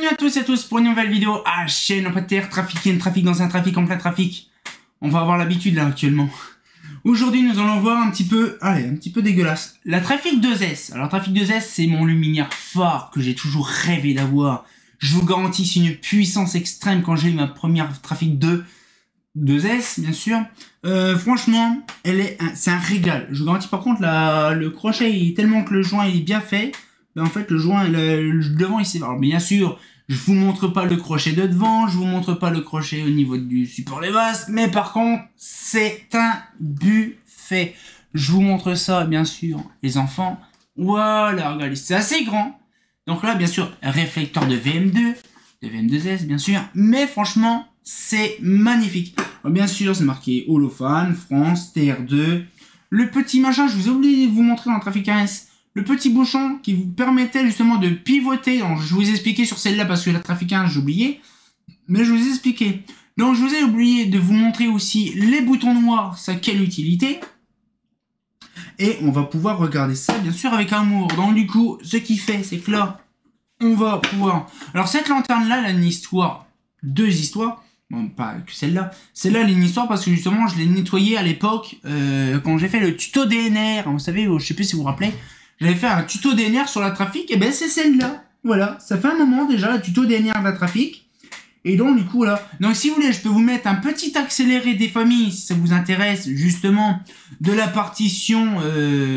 Bienvenue à tous et à tous pour une nouvelle vidéo à chaîne en pas de terre, trafic dans un trafic en plein trafic. On va avoir l'habitude là actuellement. Aujourd'hui nous allons voir un petit peu, un petit peu dégueulasse. La Trafic 2S. Alors Trafic 2S c'est mon luminaire phare que j'ai toujours rêvé d'avoir. Je vous garantis c'est une puissance extrême quand j'ai eu ma première Trafic 2S bien sûr. Franchement c'est un régal. Je vous garantis par contre le crochet est tellement que le joint est bien fait. Ben, en fait le joint le devant il s'est... Alors bien sûr je vous montre pas le crochet de devant, je vous montre pas le crochet au niveau du support des vasques, mais par contre c'est un buffet. Je vous montre ça bien sûr les enfants. Voilà, regardez, c'est assez grand. Donc là bien sûr réflecteur de VM2, de VM2S bien sûr, mais franchement c'est magnifique. Alors, bien sûr c'est marqué Holophane, France, TR2. Le petit machin, je vous ai oublié de vous montrer dans le Trafic 1S. Le petit bouchon qui vous permettait justement de pivoter. Donc, je vous ai expliqué sur celle-là parce que la Trafic 1 j'ai oublié. Mais je vous ai expliqué. Donc je vous ai oublié de vous montrer aussi les boutons noirs, ça quelle utilité. Et on va pouvoir regarder ça bien sûr avec amour. Donc du coup, ce qui fait, c'est que là, on va pouvoir... Alors cette lanterne-là, elle a une histoire, deux histoires. Bon, pas que celle-là. Celle-là, elle a une histoire parce que justement, je l'ai nettoyée à l'époque quand j'ai fait le tuto DNR. Vous savez, je sais plus si vous vous rappelez. J'avais fait un tuto DNR sur la Trafic, et ben c'est celle-là. Voilà, ça fait un moment déjà, le tuto DNR de la Trafic. Et donc, du coup, là... Donc, si vous voulez, je peux vous mettre un petit accéléré des familles, si ça vous intéresse, justement, de la partition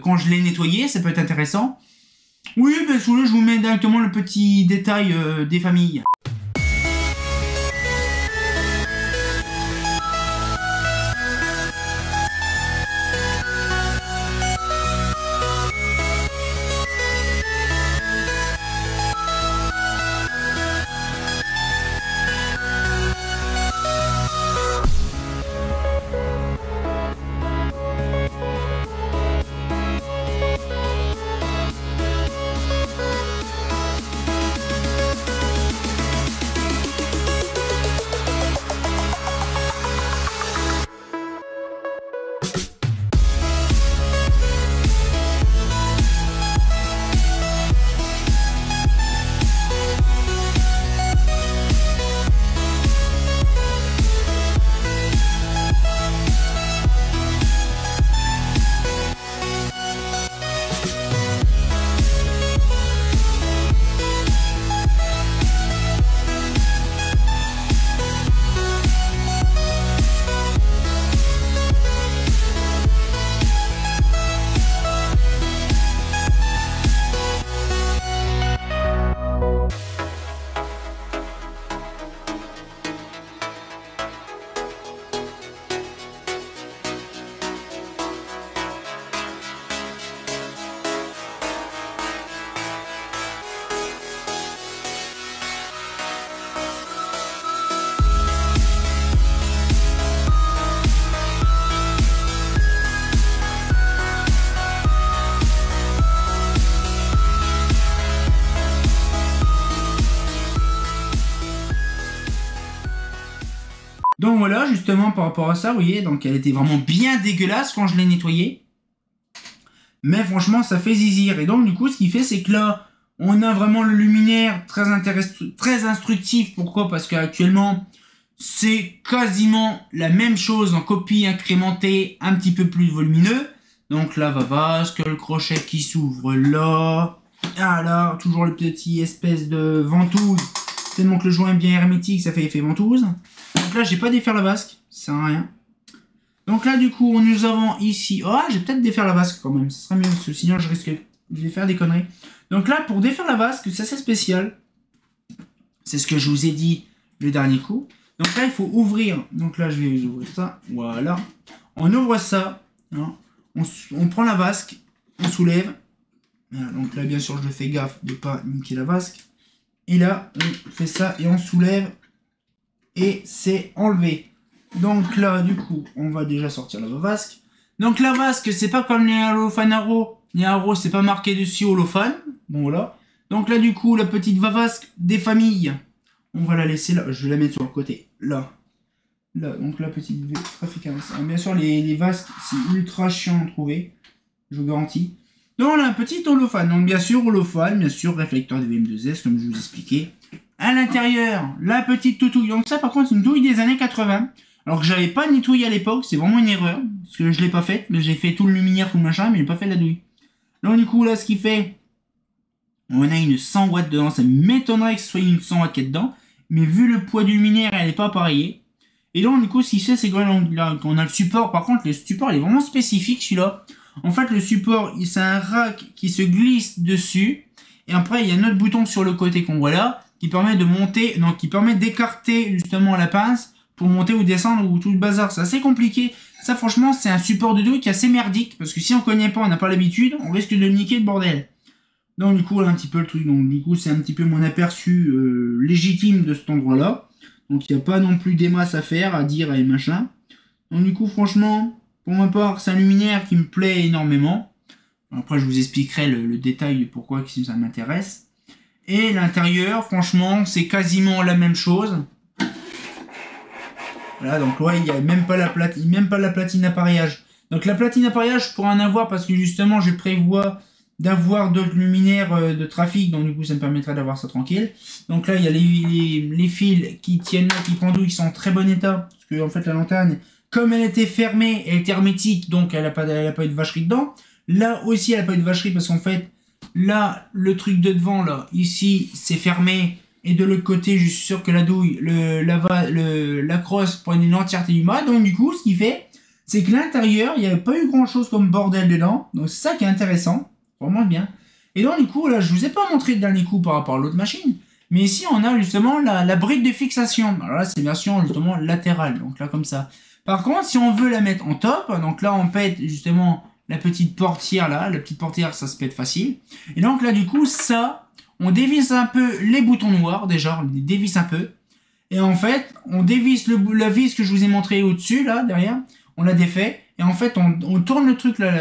quand je l'ai nettoyé, ça peut être intéressant. Oui, ben, si vous voulez, je vous mets directement le petit détail des familles. Donc voilà, justement par rapport à ça, vous voyez, donc elle était vraiment bien dégueulasse quand je l'ai nettoyée. Mais franchement, ça fait zizir. Et donc du coup, ce qui fait, c'est que là, on a vraiment le luminaire très instructif. Pourquoi? Parce qu'actuellement, c'est quasiment la même chose en copie incrémentée, un petit peu plus volumineux. Donc là, vasque, le crochet qui s'ouvre là. Ah là, toujours le petit espèce de ventouse. Tellement que le joint est bien hermétique, ça fait effet ventouse. Donc là, j'ai pas défaire la vasque, ça sert à rien. Donc là, du coup, nous avons ici... Oh, j'ai peut-être défaire la vasque quand même, ça serait mieux, parce que sinon je risque de faire des conneries. Donc là, pour défaire la vasque, c'est assez spécial. C'est ce que je vous ai dit le dernier coup. Donc là, il faut ouvrir. Donc là, je vais vous ouvrir ça. Voilà. On ouvre ça. Hein. On prend la vasque, on soulève. Voilà, donc là, bien sûr, je fais gaffe de pas niquer la vasque. Et là, on fait ça et on soulève. Et c'est enlevé. Donc là, du coup, on va déjà sortir la vasque. Donc la vasque, c'est pas comme les Holophane Arrow. Les Arrow, c'est pas marqué dessus Holophane. Bon, voilà. Donc là, du coup, la petite vasque des familles. On va la laisser là. Je vais la mettre sur le côté. Là. Là, donc la petite Trafic 1S. Bien sûr, les vasques, c'est ultra chiant à trouver. Je vous garantis. Donc on a un petit holophane. Donc bien sûr, holophane, bien sûr, réflecteur de VM2S, comme je vous expliquais. À l'intérieur, la petite toutouille. Donc ça, par contre, c'est une douille des années 80. Alors que j'avais pas nettoyé à l'époque, c'est vraiment une erreur. Parce que je l'ai pas faite, mais j'ai fait tout le luminaire, tout le machin, mais j'ai pas fait la douille. Donc du coup, là, ce qui fait... On a une 100 watts dedans, ça m'étonnerait que ce soit une 100 watts qui est dedans. Mais vu le poids du luminaire, elle n'est pas pareille. Et donc, du coup, ce qu'il fait, c'est qu'on a le support. Par contre, le support, il est vraiment spécifique, celui-là. En fait, le support, c'est un rack qui se glisse dessus. Et après, il y a un autre bouton sur le côté qu'on voit là, qui permet de monter, donc qui permet d'écarter justement la pince pour monter ou descendre ou tout le bazar. C'est assez compliqué. Ça, franchement, c'est un support de douille qui est assez merdique. Parce que si on connaît pas, on n'a pas l'habitude, on risque de niquer le bordel. Donc du coup, voilà un petit peu le truc. Donc du coup, c'est un petit peu mon aperçu légitime de cet endroit-là. Donc il n'y a pas non plus des masses à faire, à dire et machin. Donc du coup, franchement, pour ma part, c'est un luminaire qui me plaît énormément. Après, je vous expliquerai le détail de pourquoi si ça m'intéresse. Et l'intérieur, franchement, c'est quasiment la même chose. Voilà, donc ouais, il n'y a même pas la platine d'appareillage. Donc la platine d'appareillage, je pourrais en avoir parce que justement, je prévois d'avoir d'autres luminaires de trafic, donc du coup ça me permettra d'avoir ça tranquille. Donc là il y a les fils qui tiennent là, qui pendouillent, qui sont en très bon état, parce que en fait la lanterne, comme elle était fermée, elle était hermétique, donc elle a pas eu de vacherie dedans. Là aussi elle a pas eu de vacherie, parce qu'en fait, là, le truc de devant, là, ici, c'est fermé, et de l'autre côté, je suis sûr que la douille, la crosse prend une entièreté du mât, donc du coup, ce qui fait, c'est que l'intérieur, il n'y avait pas eu grand chose comme bordel dedans, donc c'est ça qui est intéressant. Vraiment bien. Et donc du coup, là, je vous ai pas montré le dernier coup par rapport à l'autre machine. Mais ici, on a justement la bride de fixation. Alors là, c'est version justement latérale. Donc là, comme ça. Par contre, si on veut la mettre en top, donc là, on pète justement la petite portière là. La petite portière, ça se pète facile. Et donc là, du coup, ça, on dévisse un peu les boutons noirs. Déjà, on les dévisse un peu. Et en fait, on dévisse la vis que je vous ai montré au-dessus, là, derrière. On la défait. Et en fait, on tourne le truc, là,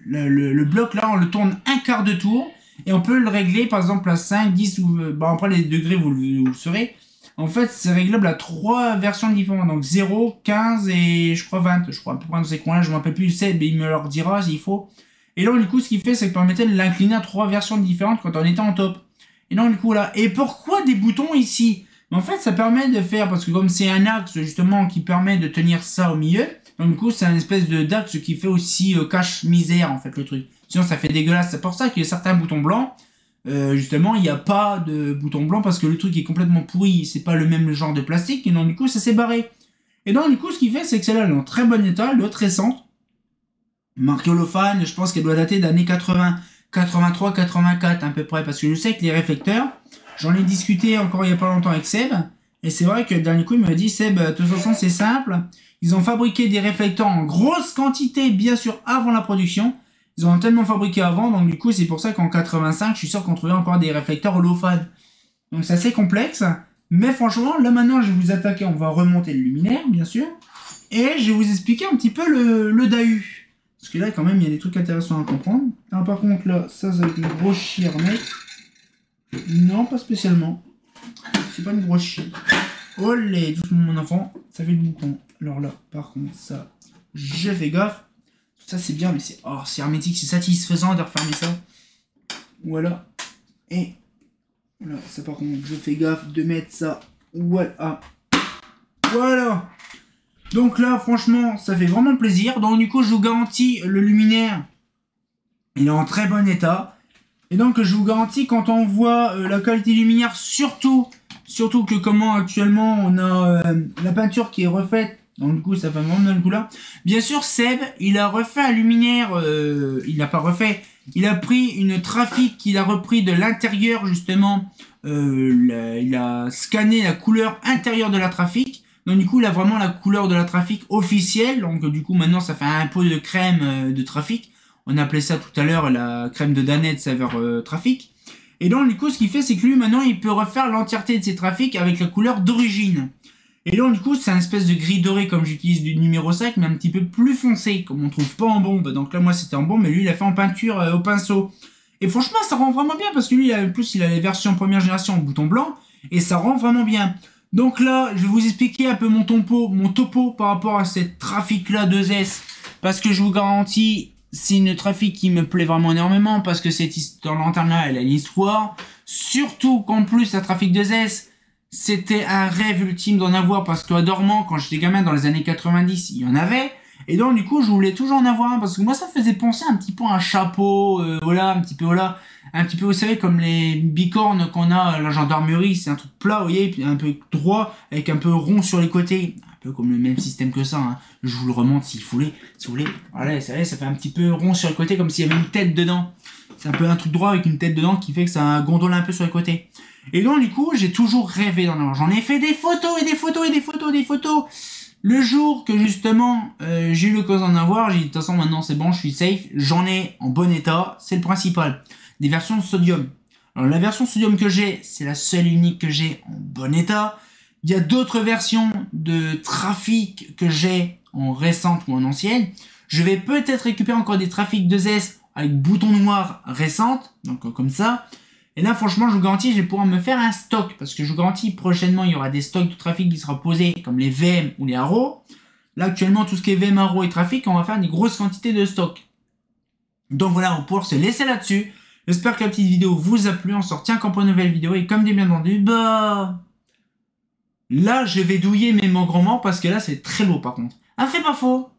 le bloc là, on le tourne un quart de tour. Et on peut le régler, par exemple, à 5, 10 ou... Bon, après, les degrés, vous le saurez. En fait, c'est réglable à 3 versions différentes. Donc 0, 15 et je crois 20. Je crois à peu près dans ces coins-là. Je ne me rappelle plus le sait, mais il me le dira s'il faut. Et là, du coup, ce qu'il fait, c'est qu'il permettait de l'incliner à 3 versions différentes quand on était en top. Et donc, du coup, là. Et pourquoi des boutons ici? En fait, ça permet de faire... Parce que comme c'est un axe, justement, qui permet de tenir ça au milieu... Donc du coup, c'est un espèce d'axe qui fait aussi cache-misère, en fait, le truc. Sinon, ça fait dégueulasse. C'est pour ça qu'il y a certains boutons blancs. Justement, il n'y a pas de bouton blanc parce que le truc est complètement pourri. C'est pas le même genre de plastique. Et donc, du coup, ça s'est barré. Et donc, du coup, ce qu'il fait, c'est que celle-là, elle est en très bon état. L'autre récente. Marquée holophane, je pense qu'elle doit dater d'années 80, 83, 84 à peu près. Parce que je sais que les réflecteurs, j'en ai discuté encore il n'y a pas longtemps avec Seb. Et c'est vrai que le dernier coup, il m'a dit, Seb, de toute façon, c'est simple. Ils ont fabriqué des réflecteurs en grosse quantité, bien sûr, avant la production. Ils en ont tellement fabriqué avant, donc du coup, c'est pour ça qu'en 85, je suis sûr qu'on trouvait encore des réflecteurs holophanes. Donc c'est assez complexe. Mais franchement, là maintenant, je vais vous attaquer. On va remonter le luminaire, bien sûr. Et je vais vous expliquer un petit peu le DAU. Parce que là, quand même, il y a des trucs intéressants à comprendre. Alors par contre, là, ça va être une grosse chie à remettre. Non, pas spécialement. C'est pas une grosse chie. Olé, doucement mon enfant, ça fait le boucan. Alors là, par contre, ça, je fais gaffe. Ça, c'est bien, mais c'est hermétique, c'est satisfaisant de refermer ça. Voilà. Et voilà, ça par contre, je fais gaffe de mettre ça. Voilà. Voilà. Donc là, franchement, ça fait vraiment plaisir. Donc du coup, je vous garantis, le luminaire, il est en très bon état. Et donc, je vous garantis, quand on voit la qualité luminaire, surtout que comment actuellement on a la peinture qui est refaite, donc du coup ça fait vraiment le coup là. Bien sûr, Seb, il a refait un luminaire, il n'a pas refait, il a pris une trafic qu'il a repris de l'intérieur justement, il a scanné la couleur intérieure de la trafic. Donc du coup, il a vraiment la couleur de la trafic officielle, donc du coup maintenant ça fait un pot de crème de trafic. On appelait ça tout à l'heure la crème de Danette saveur trafic. Et donc, du coup, ce qu'il fait, c'est que lui, maintenant, il peut refaire l'entièreté de ses trafics avec la couleur d'origine. Et donc, du coup, c'est un espèce de gris doré, comme j'utilise du numéro 5, mais un petit peu plus foncé, comme on trouve pas en bombe. Donc là, moi, c'était en bombe, mais lui, il a fait en peinture au pinceau. Et franchement, ça rend vraiment bien, parce que lui, en plus, il a les versions première génération en bouton blanc, et ça rend vraiment bien. Donc là, je vais vous expliquer un peu mon topo par rapport à cette trafic-là 2S, parce que je vous garantis... c'est une trafic qui me plaît vraiment énormément parce que cette lanterne-là, elle a une histoire. Surtout qu'en plus, la trafic 2S, c'était un rêve ultime d'en avoir parce qu'à Dormant, quand j'étais gamin dans les années 90, il y en avait. Et donc, du coup, je voulais toujours en avoir un parce que moi, ça faisait penser un petit peu à un chapeau, voilà, un petit peu, voilà. Un petit peu, vous savez, comme les bicornes qu'on a à la gendarmerie, c'est un truc plat, vous voyez, puis un peu droit, avec un peu rond sur les côtés. Un peu comme le même système que ça, hein. Je vous le remonte s'il vous voulez. Si vous voulez. Voilà, ça fait un petit peu rond sur le côté, comme s'il y avait une tête dedans. C'est un peu un truc droit avec une tête dedans qui fait que ça gondole un peu sur les côtés. Et donc, du coup, j'ai toujours rêvé d'en avoir. J'en ai fait des photos et des photos et des photos et des photos. Le jour que, justement, j'ai eu l'occasion d'en avoir, j'ai dit, de toute façon, maintenant, c'est bon, je suis safe. J'en ai en bon état. C'est le principal. Des versions sodium. Alors, la version sodium que j'ai, c'est la seule et unique que j'ai en bon état. Il y a d'autres versions de trafic que j'ai en récente ou en ancienne. Je vais peut-être récupérer encore des trafics 2S avec bouton noir récentes, donc comme ça. Et là, franchement, je vous garantis, je vais pouvoir me faire un stock. Parce que je vous garantis, prochainement, il y aura des stocks de trafic qui sera posé, comme les VM ou les Haro. Là, actuellement, tout ce qui est VM, Haro et trafic, on va faire des grosses quantités de stock. Donc voilà, on va pouvoir se laisser là-dessus. J'espère que la petite vidéo vous a plu. On se retient quand pour une nouvelle vidéo. Et comme dit bien entendu, bah... là, je vais douiller mes grands-mères parce que là, c'est très beau par contre. Ah, c'est pas faux.